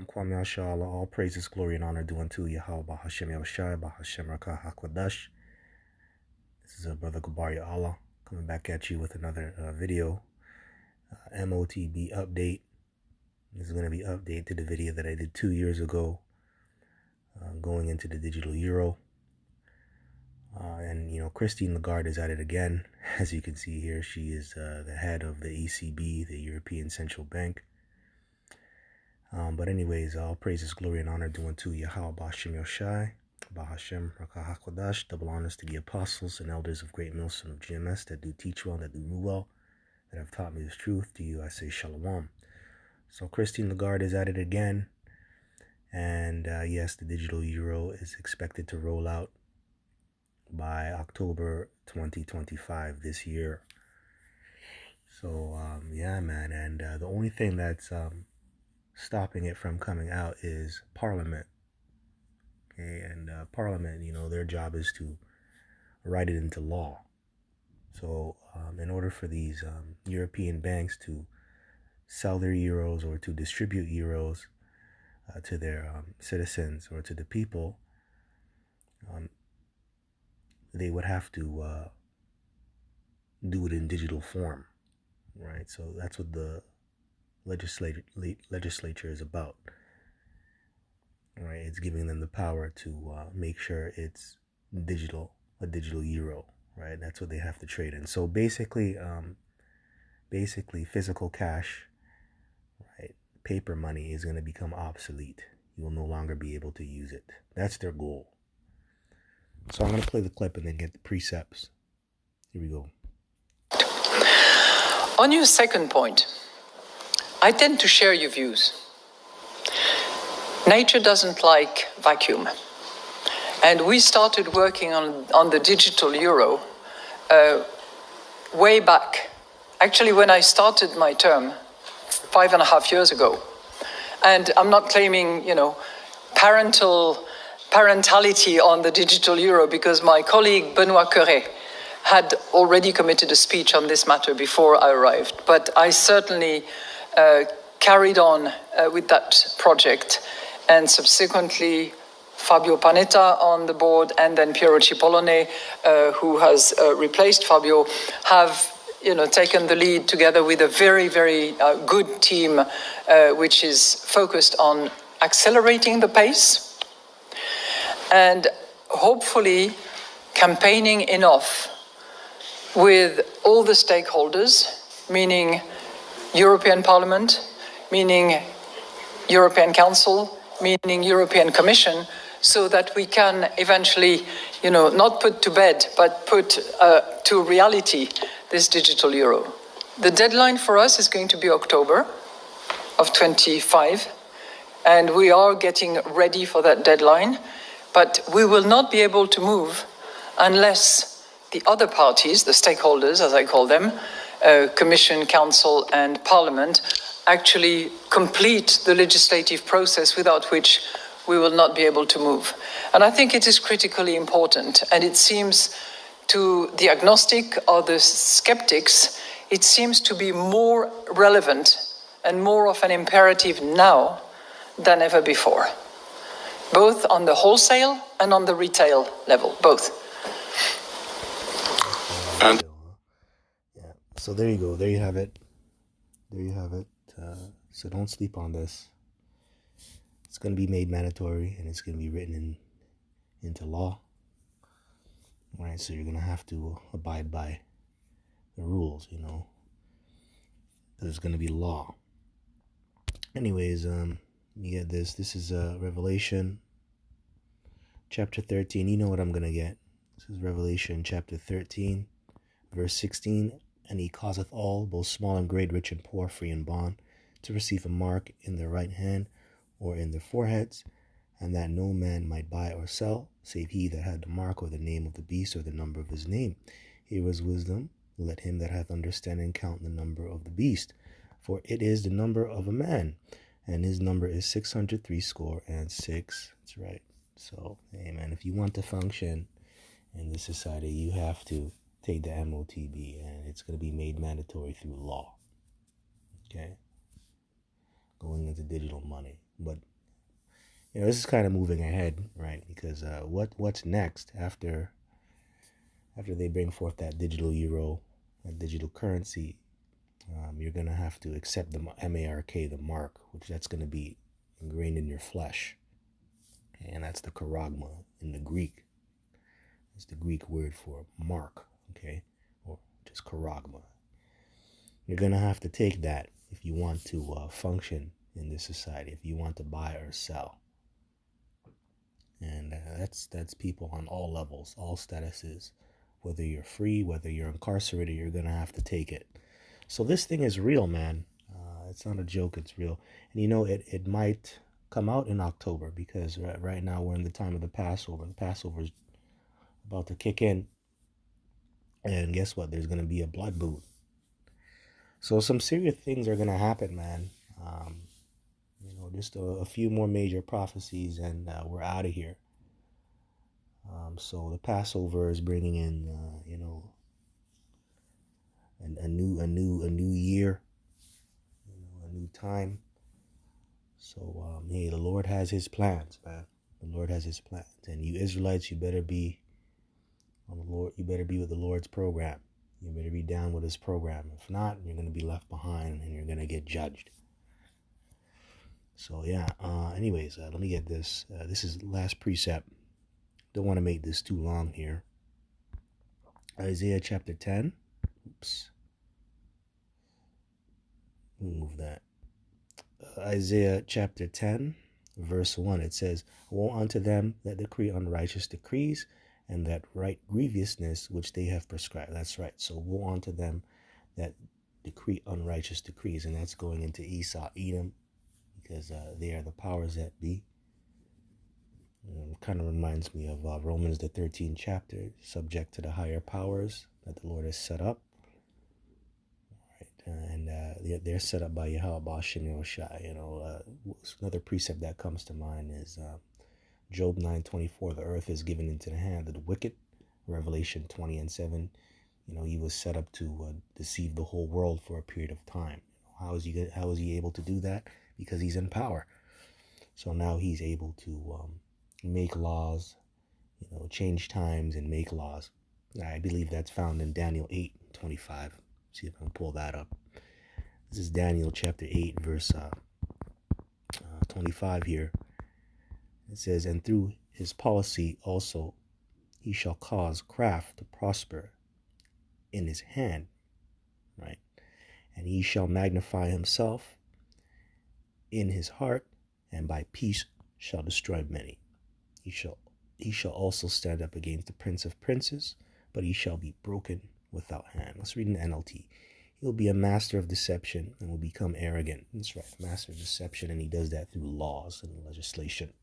Kwame Ashala, all praises, glory, and honor due unto Yahweh, Bahashem Yahushai, Bahashem Rakah HaKodesh. This is Brother Gabaria Allah coming back at you with another video, MOTB update. This is going to be an update to the video that I did 2 years ago, going into the digital euro. And, you know, Christine Lagarde is at it again. As you can see here, she is the head of the ECB, the European Central Bank. But anyways, all praises, glory, and honor due unto Yahweh, Bahashem Yoshai, Bahashem Rakah HaKodesh. Double honors to the apostles and elders of Great Millstone of GMS that do teach well, that do rule well, that have taught me this truth. To you I say shalom. So Christine Lagarde is at it again. And yes, the digital euro is expected to roll out by October 2025 this year. So yeah, man. And the only thing that's stopping it from coming out is Parliament. Okay, and Parliament, you know, their job is to write it into law. So in order for these European banks to sell their euros or to distribute euros to their citizens or to the people, they would have to do it in digital form, right? So that's what the legislature is about, right? It's giving them the power to make sure it's digital, a digital euro, right? That's what they have to trade in. So basically physical cash, right, paper money is going to become obsolete. You will no longer be able to use it. That's their goal. So I'm going to play the clip and then get the precepts. Here we go. On your second point, I tend to share your views. Nature doesn't like vacuum. And we started working on the digital euro way back. Actually, when I started my term 5.5 years ago. And I'm not claiming, you know, parentality on the digital euro, because my colleague Benoit Cœuré had already committed a speech on this matter before I arrived. But I certainly carried on with that project, and subsequently Fabio Panetta on the board and then Piero Cipollone, who has replaced Fabio, have taken the lead together with a very, very good team which is focused on accelerating the pace and hopefully campaigning enough with all the stakeholders, meaning European Parliament, meaning European Council, meaning European Commission, so that we can eventually, not put to bed, but put to reality this digital euro. The deadline for us is going to be October of 25, and we are getting ready for that deadline, but we will not be able to move unless the other parties, the stakeholders, as I call them, Commission, Council, and Parliament, actually complete the legislative process, without which we will not be able to move. And I think it is critically important, and it seems to the agnostic or the skeptics, it seems to be more relevant and more of an imperative now than ever before, both on the wholesale and on the retail level, both. Yeah, so there you go. There you have it. There you have it. So don't sleep on this. It's going to be made mandatory, and it's going to be written into law. All right, so you're going to have to abide by the rules, There's going to be law. Anyways, you get this. This is Revelation chapter 13. You know what I'm going to get. This is Revelation chapter 13, verse 16. And he causeth all, both small and great, rich and poor, free and bond, to receive a mark in their right hand or in their foreheads, and that no man might buy or sell, save he that had the mark or the name of the beast or the number of his name. Here is wisdom. Let him that hath understanding count the number of the beast, for it is the number of a man, and his number is 666. That's right. So, hey man, if you want to function in this society, you have to take the MOTB, and it's going to be made mandatory through law. Okay? Going into digital money. But this is kind of moving ahead, right? Because what's next after they bring forth that digital euro, that digital currency? You're gonna have to accept the mark, the mark, which that's gonna be ingrained in your flesh, and that's the charagma in the Greek. It's the Greek word for mark, okay, or just charagma. You're gonna have to take that if you want to function in this society, if you want to buy or sell. And that's people on all levels, all statuses. Whether you're free, whether you're incarcerated, you're gonna have to take it. So this thing is real, man. It's not a joke. It's real. And it might come out in October because right now we're in the time of the Passover. The Passover is about to kick in, and guess what? There's gonna be a blood boot. So some serious things are gonna happen, man. Just a few more major prophecies, and we're out of here. So the Passover is bringing in, a new year, a new time. So hey, the Lord has His plans, man. The Lord has His plans, and you Israelites, you better be on the Lord. You better be with the Lord's program. You better be down with His program. If not, you're gonna be left behind, and you're gonna get judged. So yeah. Anyways, let me get this. This is the last precept. Don't want to make this too long here. Isaiah chapter 10. Oops. Move that. Isaiah chapter 10, verse 1. It says, "Woe unto them that decree unrighteous decrees, and that write grievousness which they have prescribed." That's right. So woe unto them that decree unrighteous decrees. And that's going into Esau, Edom, because they are the powers that be. It kind of reminds me of Romans, the 13th chapter, subject to the higher powers that the Lord has set up. Right? And they're set up by Yahweh Shem Yoshai. Another precept that comes to mind is Job 9:24. The earth is given into the hand of the wicked. Revelation 20:7. He was set up to deceive the whole world for a period of time. How is he able to do that? Because he's in power. So now he's able to make laws, change times and make laws. I believe that's found in Daniel 8:25. See if I can pull that up. This is Daniel chapter 8, verse 25 here. It says, "And through his policy also he shall cause craft to prosper in his hand," right? "And he shall magnify himself in his heart, and by peace shall destroy many. He shall also stand up against the prince of princes, but he shall be broken without hand." Let's read in the NLT. "He'll be a master of deception and will become arrogant." That's right, master of deception, and he does that through laws and legislation.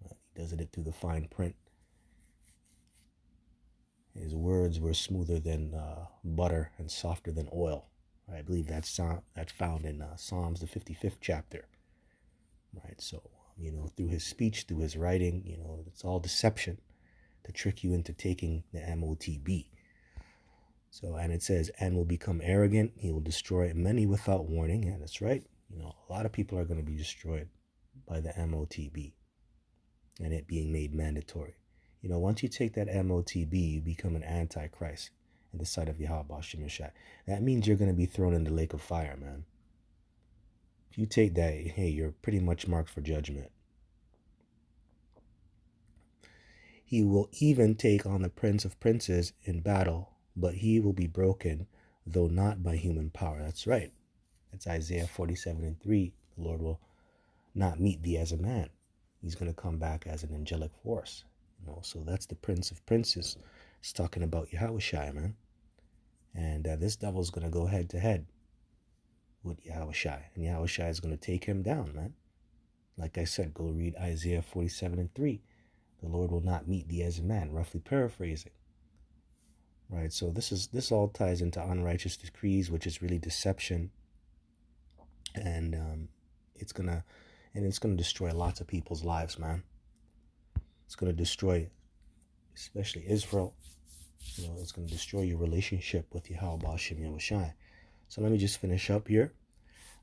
He does it through the fine print. His words were smoother than butter and softer than oil. I believe that's found in Psalms, the 55th chapter. Right, so through his speech, through his writing, it's all deception to trick you into taking the MOTB. So, and it says, "And will become arrogant. He will destroy many without warning." And that's right. A lot of people are going to be destroyed by the MOTB and it being made mandatory. Once you take that MOTB, you become an antichrist in the sight of Yahweh Shem Yoshai. That means you're going to be thrown in the lake of fire, man. If you take that, hey, you're pretty much marked for judgment. "He will even take on the prince of princes in battle, but he will be broken, though not by human power." That's right. That's Isaiah 47:3. The Lord will not meet thee as a man. He's going to come back as an angelic force. So that's the prince of princes. It's talking about Yahushua, man. And this devil's going to go head to head with Yahushua, and Yahushua is going to take him down, man. Like I said, go read Isaiah 47:3. The Lord will not meet thee as a man, roughly paraphrasing. Right, so this all ties into unrighteous decrees, which is really deception, and it's gonna destroy lots of people's lives, man. It's gonna destroy, especially Israel. It's gonna destroy your relationship with Yahweh Shem Yoshai. So let me just finish up here.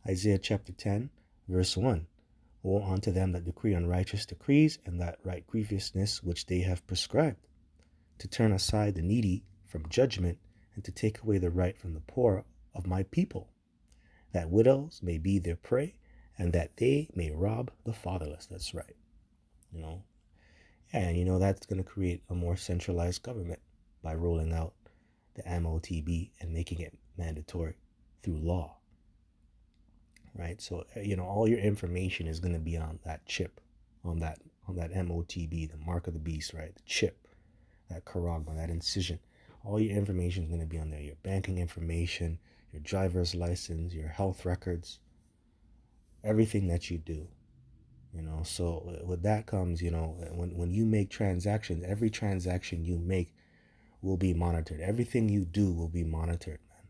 Isaiah chapter 10, verse 1. Woe unto them that decree unrighteous decrees, and that write grievousness which they have prescribed, to turn aside the needy from judgment, and to take away the right from the poor of my people, that widows may be their prey, and that they may rob the fatherless. That's right. And that's going to create a more centralized government by rolling out the MOTB and making it mandatory through law. Right? So, all your information is going to be on that chip, on that MOTB, the mark of the beast, right? The chip, that charagma, that incision. All your information is going to be on there. Your banking information, your driver's license, your health records, everything that you do. So with that comes, when you make transactions, every transaction you make will be monitored. Everything you do will be monitored, man.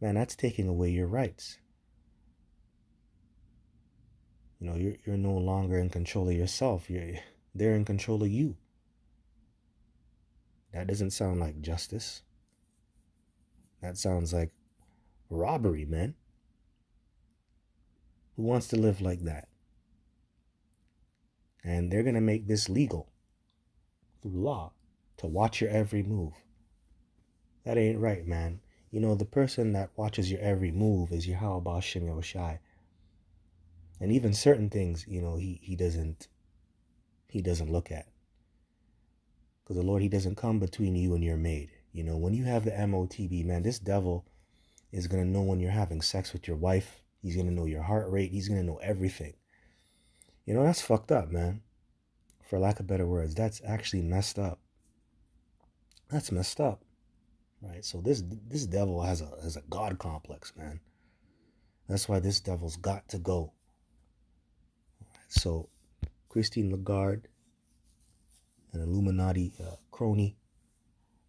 Man, that's taking away your rights. You're no longer in control of yourself. They're in control of you. That doesn't sound like justice. That sounds like robbery, man. Who wants to live like that? And they're going to make this legal through law to watch your every move. That ain't right, man. The person that watches your every move is Yahweh Shem Yahushai. And even certain things, he doesn't look at. Because the Lord, he doesn't come between you and your maid. When you have the MOTB, man, this devil is going to know when you're having sex with your wife. He's going to know your heart rate. He's going to know everything. That's fucked up, man. For lack of better words, that's actually messed up. That's messed up. Right? So this devil has a God complex, man. That's why this devil's got to go. So Christine Lagarde, an Illuminati crony,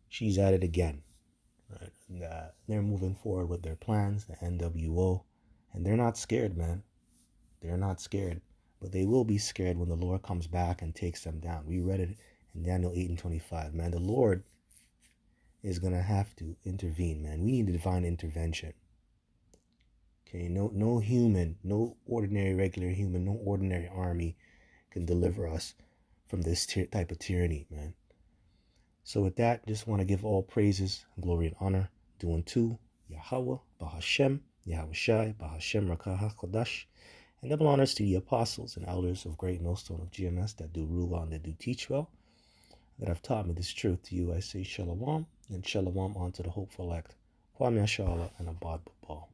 she's at it again. Right? And, they're moving forward with their plans, the NWO, and they're not scared, man. They're not scared, but they will be scared when the Lord comes back and takes them down. We read it in Daniel 8:25, man. The Lord is going to have to intervene, man. We need a divine intervention. Okay, no human, no ordinary regular human, no ordinary army can deliver us from this type of tyranny, man. So with that, just want to give all praises, glory, and honor due unto Yahweh, Bahashem, Yahweh Shai, Bahashem Rakah HaKodash, and double honors to the apostles and elders of Great Millstone of GMS that do rule well and that do teach well, that have taught me this truth. To you I say shalom, and shalom unto the hopeful elect. Kwame Ashala and Abad Babal.